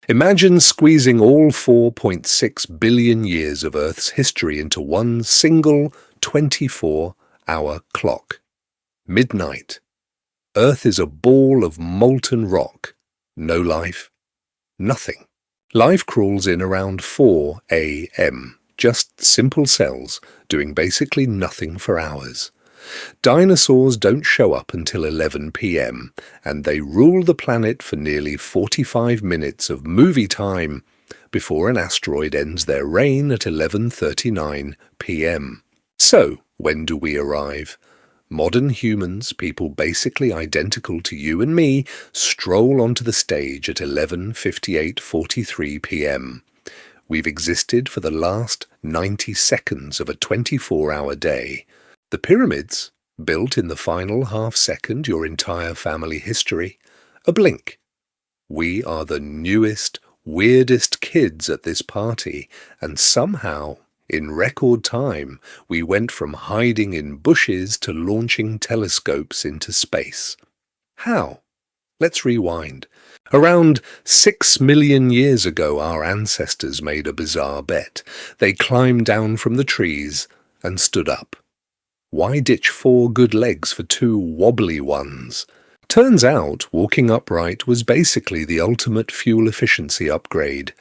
Imagine squeezing all 4.6 billion years of Earth's history into one single 24-hour clock. Midnight. Earth is a ball of molten rock. No life. Nothing. Life crawls in around 4 a.m. Just simple cells doing basically nothing for hours. Dinosaurs don't show up until 11 p.m., and they rule the planet for nearly 45 minutes of movie time before an asteroid ends their reign at 11:39 p.m. So, when do we arrive? Modern humans, people basically identical to you and me, stroll onto the stage at 11:58:43 p.m. We've existed for the last 90 seconds of a 24-hour day. The pyramids, built in the final half-second your entire family history, a blink. We are the newest, weirdest kids at this party, and somehow, in record time, we went from hiding in bushes to launching telescopes into space. How? Let's rewind. Around 6 million years ago, our ancestors made a bizarre bet. They climbed down from the trees and stood up. Why ditch 4 good legs for 2 wobbly ones? Turns out, walking upright was basically the ultimate fuel efficiency upgrade.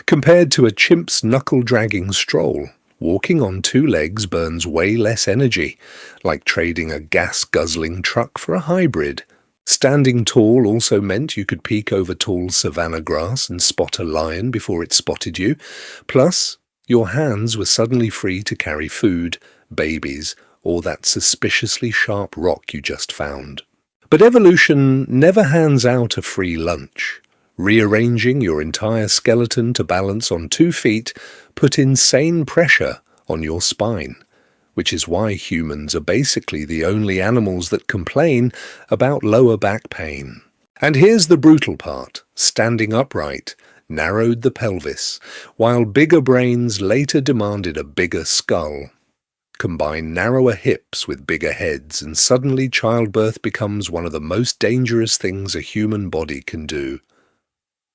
Compared to a chimp's knuckle-dragging stroll, walking on 2 legs burns way less energy, like trading a gas-guzzling truck for a hybrid. Standing tall also meant you could peek over tall savanna grass and spot a lion before it spotted you. Plus, your hands were suddenly free to carry food, babies, or that suspiciously sharp rock you just found. But evolution never hands out a free lunch. Rearranging your entire skeleton to balance on 2 feet put insane pressure on your spine, which is why humans are basically the only animals that complain about lower back pain. And here's the brutal part. Standing upright narrowed the pelvis, while bigger brains later demanded a bigger skull. Combine narrower hips with bigger heads, and suddenly childbirth becomes one of the most dangerous things a human body can do.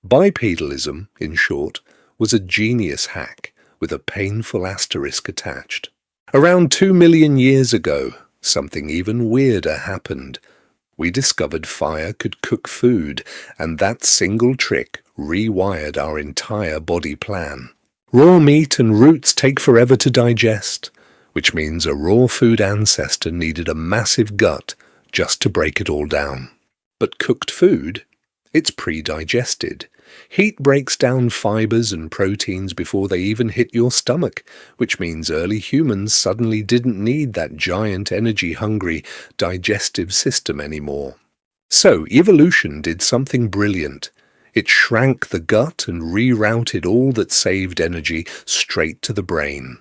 Bipedalism, in short, was a genius hack with a painful asterisk attached. Around 2 million years ago, something even weirder happened. We discovered fire could cook food, and that single trick rewired our entire body plan. Raw meat and roots take forever to digest, which means a raw food ancestor needed a massive gut just to break it all down. But cooked food? It's pre-digested. Heat breaks down fibers and proteins before they even hit your stomach, which means early humans suddenly didn't need that giant energy-hungry digestive system anymore. So evolution did something brilliant. It shrank the gut and rerouted all that saved energy straight to the brain.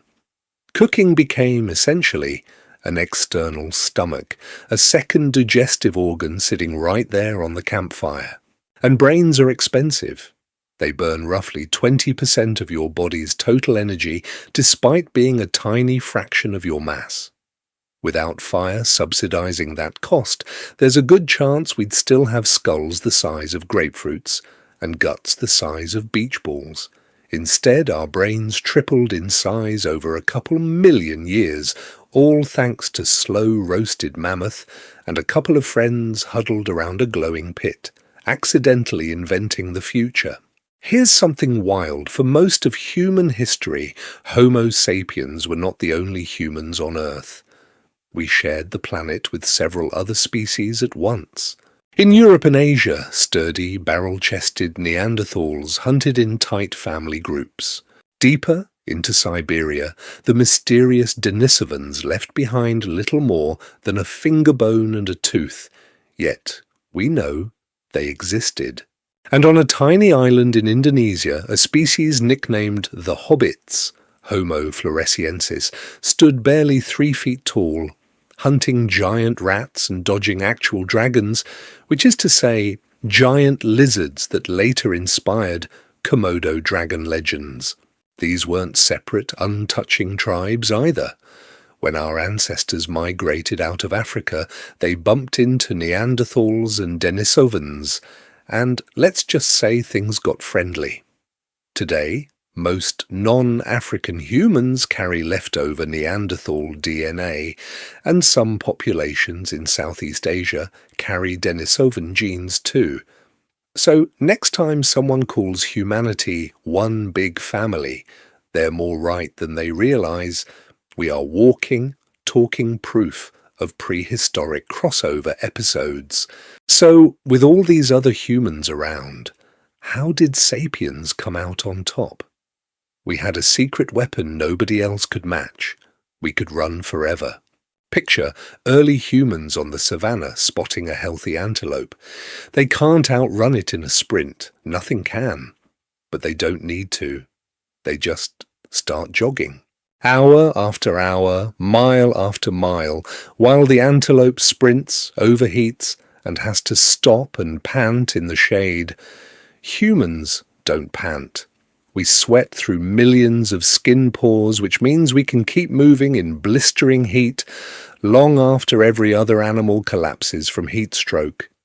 Cooking became, essentially, an external stomach, a second digestive organ sitting right there on the campfire. And brains are expensive. They burn roughly 20% of your body's total energy, despite being a tiny fraction of your mass. Without fire subsidizing that cost, there's a good chance we'd still have skulls the size of grapefruits and guts the size of beach balls. Instead, our brains tripled in size over a couple million years, all thanks to slow-roasted mammoth and a couple of friends huddled around a glowing pit, accidentally inventing the future. Here's something wild. For most of human history, Homo sapiens were not the only humans on Earth. We shared the planet with several other species at once. In Europe and Asia, sturdy, barrel-chested Neanderthals hunted in tight family groups. Deeper, into Siberia, the mysterious Denisovans left behind little more than a finger bone and a tooth, yet we know they existed. And on a tiny island in Indonesia, a species nicknamed the Hobbits, Homo floresiensis, stood barely 3 feet tall, hunting giant rats and dodging actual dragons, which is to say, giant lizards that later inspired Komodo dragon legends. These weren't separate, untouching tribes either. When our ancestors migrated out of Africa, they bumped into Neanderthals and Denisovans, and let's just say things got friendly. Today, most non-African humans carry leftover Neanderthal DNA, and some populations in Southeast Asia carry Denisovan genes too. So next time someone calls humanity one big family, they're more right than they realize. We are walking, talking proof of prehistoric crossover episodes. So, with all these other humans around, how did sapiens come out on top? We had a secret weapon nobody else could match. We could run forever. Picture early humans on the savannah spotting a healthy antelope. They can't outrun it in a sprint. Nothing can. But they don't need to. They just start jogging. Hour after hour, mile after mile, while the antelope sprints, overheats, and has to stop and pant in the shade. Humans don't pant. We sweat through millions of skin pores, which means we can keep moving in blistering heat long after every other animal collapses from heat stroke.